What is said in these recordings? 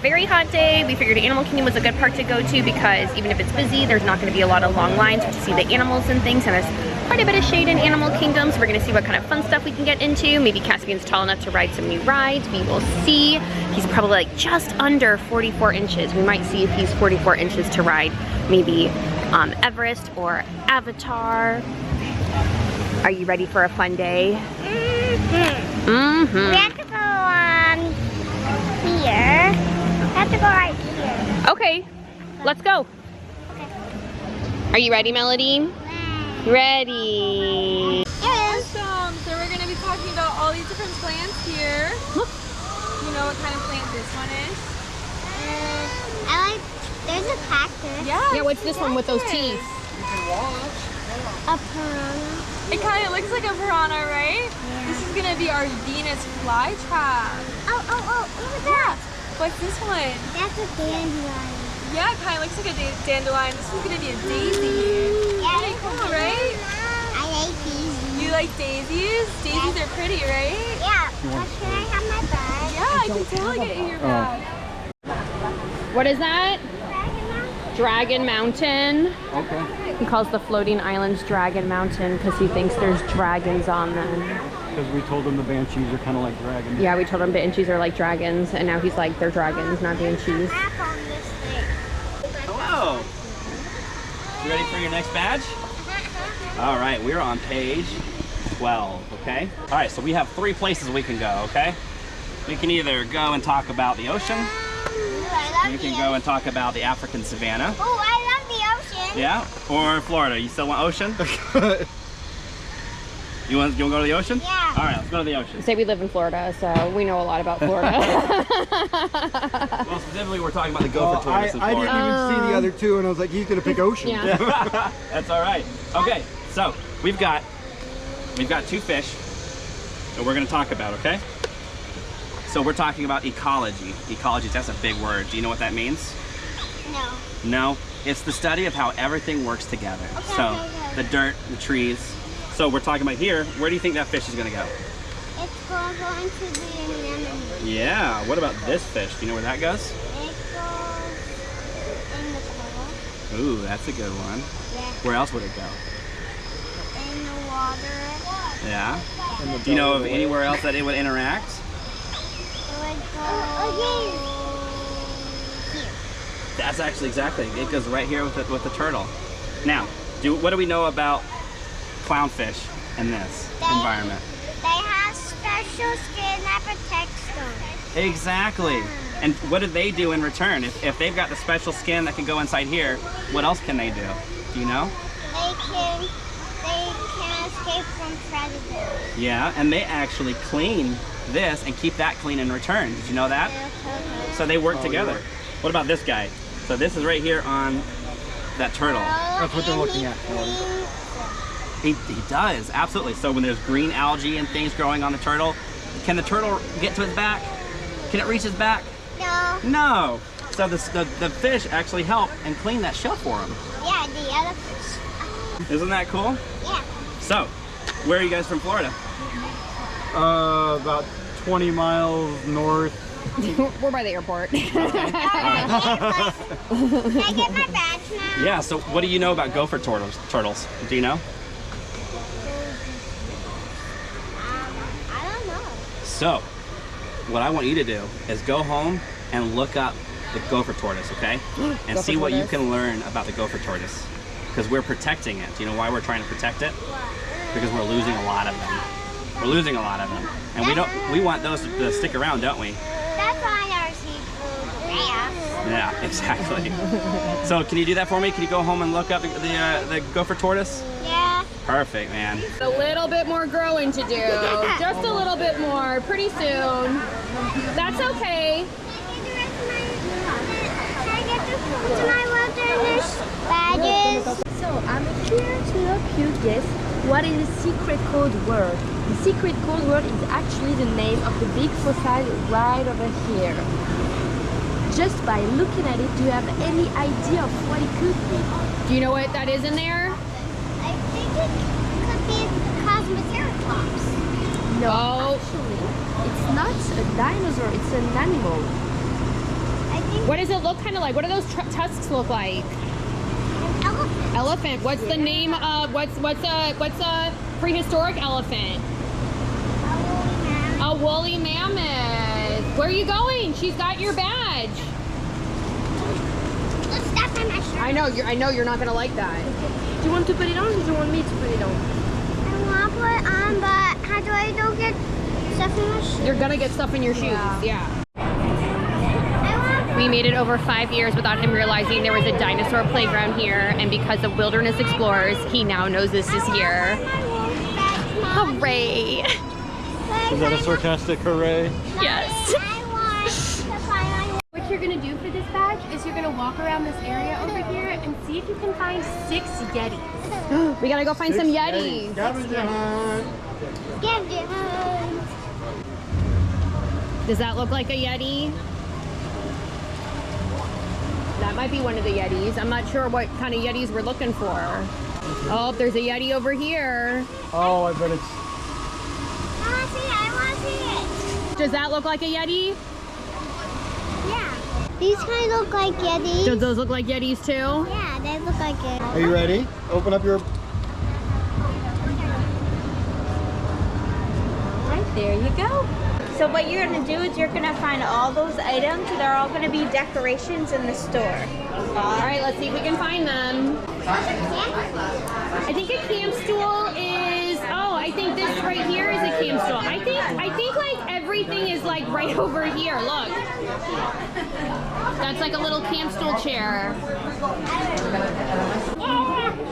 very hot day. We figured Animal Kingdom was a good park to go to because even if it's busy, there's not going to be a lot of long lines to see the animals and things, and there's quite a bit of shade in Animal Kingdom, so we're going to see what kind of fun stuff we can get into. Maybe Caspian's tall enough to ride some new rides. We will see. He's probably like just under 44 inches. We might see if he's 44 inches to ride maybe Everest or Avatar. Are you ready for a fun day? Mm-hmm. We have to go here. We have to go right here. Okay, let's go. Okay. Are you ready, Melody? Ready. Awesome. So we're going to be talking about all these different plants here. You know what kind of plant this one is? There's a cactus. Yeah, what's this one with those teeth? A piranha. It kind of looks like a piranha, right? Yeah. This is going to be our Venus flytrap. Oh, look at that. What's this one? That's a dandelion. Yeah, it kind of looks like a dandelion. This one's going to be a daisy. Yeah, pretty cool, right? I like daisies. You like daisies? Daisies are pretty, right? Yeah. Can I have my bag? Yeah, I can totally get you your bag. What is that? Dragon Mountain. Okay. He calls the floating islands Dragon Mountain because he thinks there's dragons on them. Because we told him the banshees are kind of like dragons. Yeah, we told him banshees are like dragons, and now he's like, they're dragons, not banshees. Hello. You ready for your next badge? All right, we're on page 12, okay? All right, so we have 3 places we can go, okay? We can either go and talk about the ocean. You can go and talk about the African savanna. Oh, I love the ocean. Yeah, or Florida. You still want ocean? You want to go to the ocean? Yeah. All right, let's go to the ocean. Say we live in Florida, so we know a lot about Florida. Well, specifically, we're talking about the gopher tortoise in I Florida. didn't even see the other two, and I was like, he's gonna pick ocean. Yeah. That's all right. Okay, so we've got 2 fish that we're going to talk about. Okay. So we're talking about ecology. Ecology, that's a big word. Do you know what that means? No. No? It's the study of how everything works together. Okay, so okay. the dirt, the trees. So we're talking about here. Where do you think that fish is going to go? It's going to the anemone. Yeah. What about this fish? Do you know where that goes? It goes in the pool. Ooh, that's a good one. Yeah. Where else would it go? In the water. Yeah. Do you know of anywhere else that it would interact? Here. That's actually exactly. It goes right here with the turtle. Now, what do we know about clownfish in this environment? They have special skin that protects them. Exactly. And what do they do in return? If they've got the special skin that can go inside here, what else can they do? Do you know? They can escape from predators. Yeah, and they actually clean this and keep that clean in return. Did you know that? So they work together. What about this guy? So this is right here on that turtle. That's what they're looking at. He does, absolutely. So when there's green algae and things growing on the turtle, can the turtle get to his back? Can it reach his back? No. No. So the fish actually help and clean that shell for him. Yeah, the other fish. Isn't that cool? Yeah. So, where are you guys from Florida? About 20 miles north. We're by the airport. Can I get my badge now? Yeah, so what do you know about gopher turtles? Do you know? I don't know. So, what I want you to do is go home and look up the gopher tortoise, okay? And see what you can learn about the gopher tortoise. Because we're protecting it. Do you know why we're trying to protect it? Because we're losing a lot of them. We're losing a lot of them. And we want those to stick around, don't we? That's why our seafood grass. Yeah, exactly. So can you do that for me? Can you go home and look up the gopher tortoise? Yeah. Perfect, man. A little bit more growing to do. Just a little bit more. Pretty soon. That's okay. Can I get to my wilderness badges? So I'm here to help you guess what is the secret code word. The secret code word is actually the name of the big fossil right over here. Just by looking at it, do you have any idea of what it could be? Do you know what that is in there? I think it could be Cosmoceratops. No, actually, it's not a dinosaur, it's an animal. I What does it look kind of like? What do those tusks look like? Elephant. Elephant. What's the name of what's a prehistoric elephant? A woolly mammoth. Where are you going? She's got your badge. Let's step on my shirt. I know you're not gonna like that. Do you want to put it on or do you want me to put it on? I want to put it on, but how do I don't get stuff in my shirt? You're gonna get stuff in your shoes. Yeah. We made it over 5 years without him realizing there was a dinosaur playground here, and because of Wilderness Explorers, he now knows this is here. Hooray! Is that a sarcastic hooray? Yes. What you're gonna do for this badge is you're gonna walk around this area over here and see if you can find 6 Yetis. We gotta go find some Yetis. Scavenger hunt. Does that look like a Yeti? That might be one of the Yetis. I'm not sure what kind of Yetis we're looking for. Oh, there's a Yeti over here. Oh, I bet it's... I want to see it. Does that look like a Yeti? Yeah. These kind of look like Yetis. Do those look like Yetis too? Yeah, they look like it. Are you ready? Open up your... Right, there you go. So what you're going to do is you're going to find all those items. They're all going to be decorations in the store. All right, let's see if we can find them. I think a camp stool is, oh, I think this right here is a camp stool. I think like everything is like right over here. Look. That's like a little camp stool chair.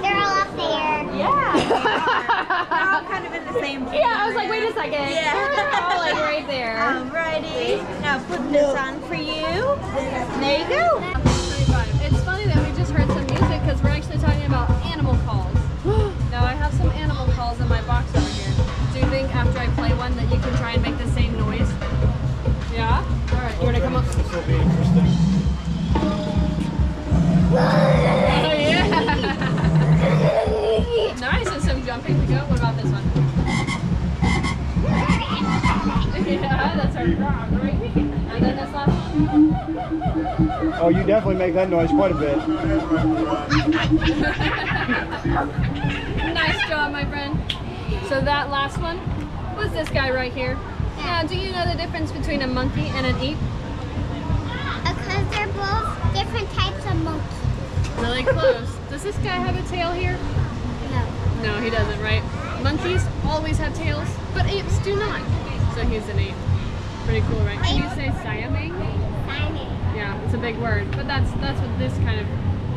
They're all up there. Yeah, they are. They're all kind of in the same place. Yeah, I was like, wait a second. Yeah. They're all like right there. Alrighty. Now put this on for you. There you go. It's funny that we just heard some music because we're actually talking about animal calls. Now I have some animal calls in my box over here. Do you think after I play one that you can try and make the same noise? Yeah? Alright, you wanna come up? This will be interesting. Oh yeah! Nice, and some jumping to go. What about this one? Yeah, that's our frog, right? And then this last one. Oh, you definitely make that noise quite a bit. Nice job, my friend. So that last one was this guy right here. Now, do you know the difference between a monkey and an ape? Because they're both different types of monkeys. Really close. Does this guy have a tail here? No. No, he doesn't, right? Monkeys always have tails, but apes do not. So he's an ape. Pretty cool, right? Can you say siamang? Yeah, it's a big word, but that's what this kind of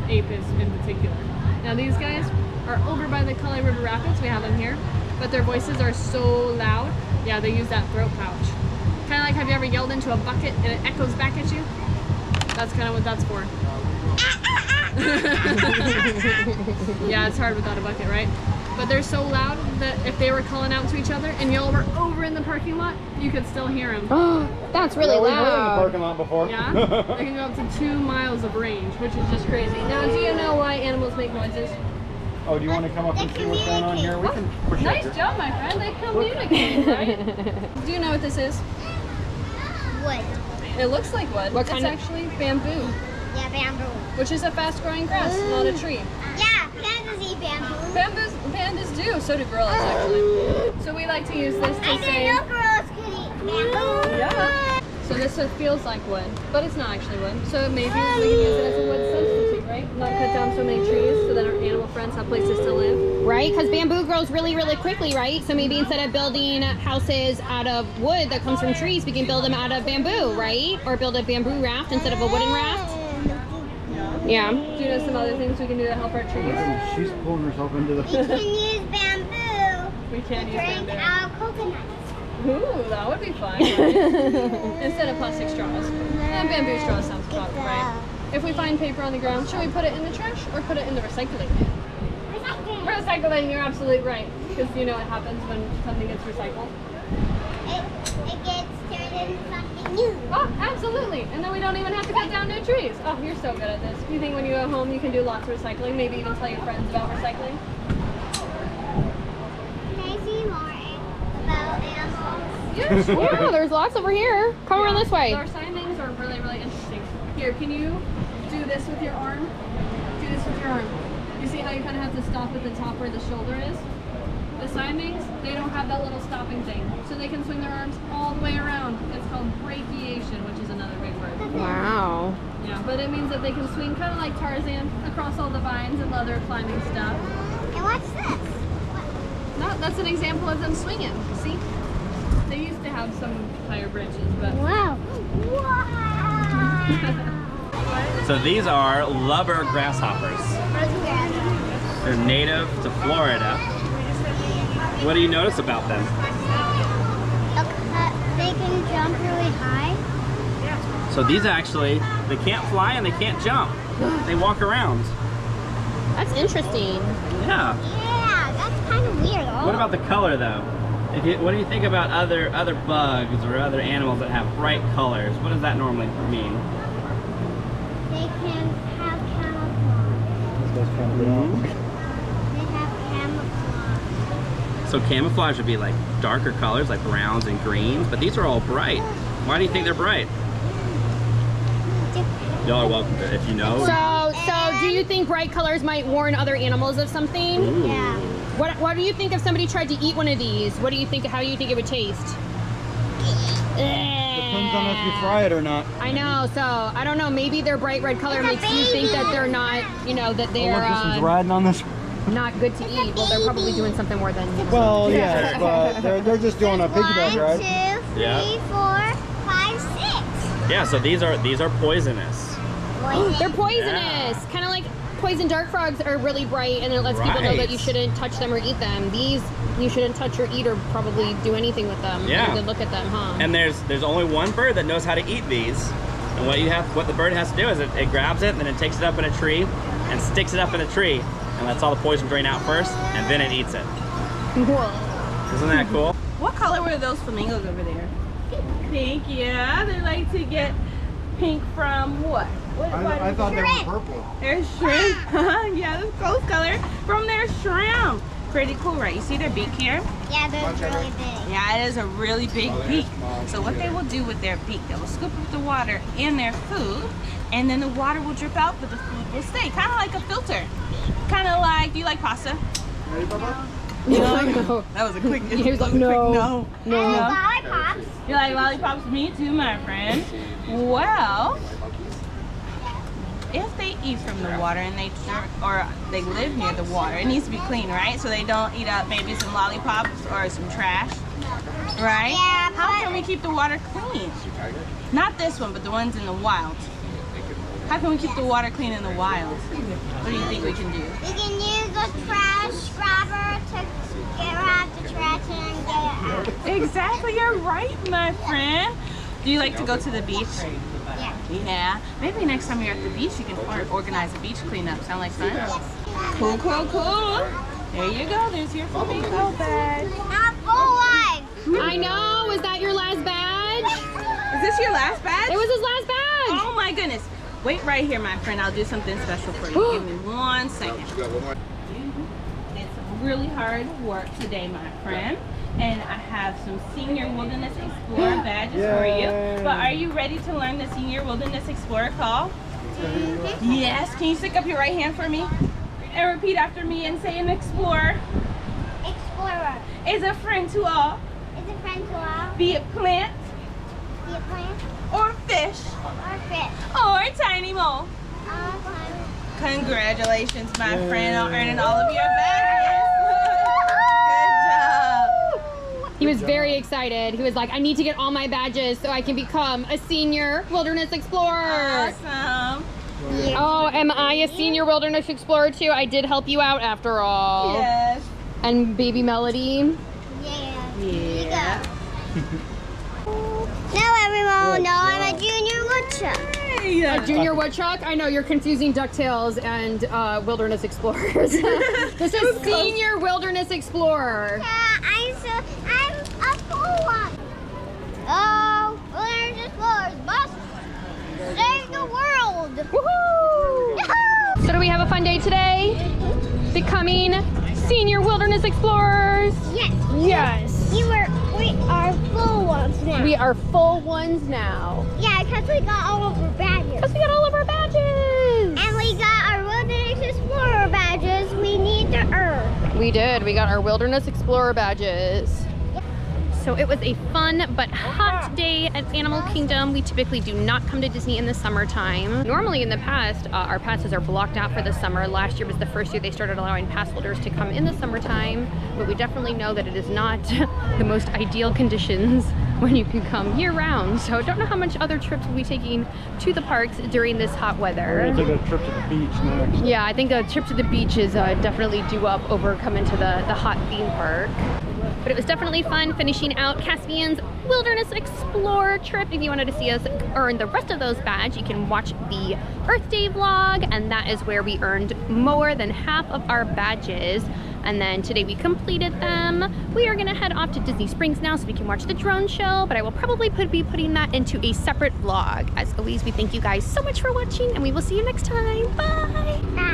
ape is in particular. Now these guys are over by the Kali River Rapids. We have them here, but their voices are so loud. Yeah, they use that throat pouch. Kind of like, have you ever yelled into a bucket and it echoes back at you? That's kind of what that's for. Yeah, it's hard without a bucket, right? But they're so loud that if they were calling out to each other and y'all were over in the parking lot, you could still hear them. That's really Yeah, we've heard in the loud. parking lot before. Yeah? They can go up to 2 miles of range, which is just crazy. Now, do you know why animals make noises? Oh, do you want to come up and see what's going on here? We can push Nice it. job, my friend. They communicate, right? Do you know what this is? Wood. It looks like wood. What kind it's of- actually bamboo, Yeah, bamboo. which is a fast-growing grass, not a tree. Yeah, pandas eat bamboo. Pandas do. So do gorillas, actually. So we like to use this I to didn't say... know girls could eat bamboo. Yeah. So this feels like wood, but it's not actually wood. So maybe we can use it as a wood substitute, right? Not cut down so many trees so that our animal friends have places to live. Right? Because bamboo grows really, really quickly, right? So maybe instead of building houses out of wood that comes from trees, we can build them out of bamboo, right? Or build a bamboo raft instead of a wooden raft. Yeah. Do you know some other things we can do to help our trees? She's pulling herself into We the... can use bamboo We can to use drink bamboo. our coconuts. Ooh, that would be fun, right? Instead of plastic straws. And bamboo straws sounds fun, right? If we find paper on the ground, should we put it in the trash or put it in the recycling bin? Recycling, you're absolutely right. Because you know what happens when something gets recycled? It gets turned into something new. Oh, absolutely. And then we don't even have to cut down new trees. Oh, you're so good at this. You think when you go home you can do lots of recycling? Maybe even tell your friends about recycling? Can I see more about animals? Yeah, sure. Yeah, there's lots over here. Come around this way. Our siamings are really, really interesting. Here, Here, can you do this with your arm? Do this with your arm. You see how you kind of have to stop at the top where the shoulder is? The Siamese, they don't have that little stopping thing. So they can swing their arms all the way around. It's called brachiation, which is another big word. Wow. Yeah, but it means that they can swing kind of like Tarzan across all the vines and other climbing stuff. And what's this? No, that's an example of them swinging. See? They used to have some higher branches, but... Wow. Wow. So these are lubber grasshoppers. They're native to Florida. What do you notice about them? They can jump really high. So these actually, they can't fly and they can't jump. They walk around. That's interesting. Yeah. Yeah, that's kind of weird. What about the color though? What do you think about other bugs or other animals that have bright colors? What does that normally mean? They can have camouflage. They have camouflage. So camouflage would be like darker colors like browns and greens, but these are all bright. Why do you think they're bright? Y'all are welcome to, if you know. So do you think bright colors might warn other animals of something? Ooh. Yeah. What do you think if somebody tried to eat one of these? What do you think? How do you think it would taste? Depends on if you fry it or not. I know. So I don't know. Maybe their bright red color makes you think that they're not. You know that Oh, they're look, this one's riding on this. not good to eat. Well, they're probably doing something more than. Well, yes, but they're just doing a piggyback 1, ride. 2, 3, Yeah. 4, 5, 6. Yeah, so these are poisonous. They're poisonous. Kind of like poison dart frogs are really bright, and it lets people know that Right. you shouldn't touch them or eat them. These you shouldn't touch or eat or probably do anything with them. Yeah. Good look at them, huh? And there's only one bird that knows how to eat these. And what the bird has to do is it grabs it and then it takes it up in a tree and sticks it up in a tree and lets all the poison drain out first and then it eats it. Whoa. Isn't that cool? What color were those flamingos over there? Pink, yeah. They like to get pink from what? I thought they were purple. They're shrimp. Yeah, that's close color. From their shrimp. Pretty cool, right? You see their beak here? Yeah, they're really big. Yeah, it is a really big beak. So what they will do with their beak, they will scoop up the water in their food, and then the water will drip out, but the food will stay. Kind of like a filter. Kind of like, do you like pasta? Ready, Papa? You know, No. that was a quick, He was like, no. Lollipops. You like lollipops? Me too, my friend. Well, if they eat from the water and they live near the water, it needs to be clean, right? So they don't eat up maybe some lollipops or some trash, right? Yeah, How but- can we keep the water clean? Not this one, but the ones in the wild. How can we keep the water clean in the wild? What do you think we can do? We can use a trash scrubber to get out the trash and get it out. Exactly, you're right, my friend. Do you like to go to the beach? Yeah. Yeah. Maybe next time you're at the beach, you can organize a beach cleanup. Sound like fun? Cool, cool, cool. There you go. There's your flamingo badge. Not full life. I know. Is that your last badge? Is this your last badge? It was his last badge. Oh my goodness. Wait right here, my friend. I'll do something special for you. Give me 1 second. It's really hard work today, my friend. And I have some Senior Wilderness Explorer badges for you. But are you ready to learn the Senior Wilderness Explorer call? Yes. Can you stick up your right hand for me? And repeat after me and say an explorer Explorer is a friend to all, is a friend to all. be it plant Be a plant or fish or fish. or tiny mole. All fun. Congratulations, my friend, on earning all of your badges. Good job. He was very excited. He was like, I need to get all my badges so I can become a senior wilderness explorer. Awesome. Oh, am I a senior wilderness explorer too? I did help you out after all. Yes. And baby Melody. Yeah. Yeah. Now everyone will know I'm a junior woodchuck. A junior woodchuck? I know, you're confusing DuckTales and wilderness explorers. This is senior wilderness explorer. Yeah, I'm a full one. Oh, wilderness explorers must save the world. Woohoo! So do we have a fun day today? Becoming senior wilderness explorers? Yes. Yes. We are full ones now. We are full ones now. Yeah, because we got all of our badges. Because we got all We did. We got our Wilderness Explorer badges. So it was a fun but hot day at Animal Kingdom. We typically do not come to Disney in the summertime. Normally in the past, our passes are blocked out for the summer. Last year was the first year they started allowing pass holders to come in the summertime, but we definitely know that it is not the most ideal conditions when you can come year round. So I don't know how much other trips we'll be taking to the parks during this hot weather. We're gonna take a trip to the beach next. Yeah, I think a trip to the beach is definitely due up over coming to the hot theme park. But it was definitely fun finishing out Caspian's Wilderness Explorer trip. If you wanted to see us earn the rest of those badges, you can watch the Earth Day vlog, and that is where we earned more than half of our badges. And then today we completed them. We are gonna head off to Disney Springs now so we can watch the drone show, but I will probably be putting that into a separate vlog. As always, we thank you guys so much for watching, and we will see you next time. Bye!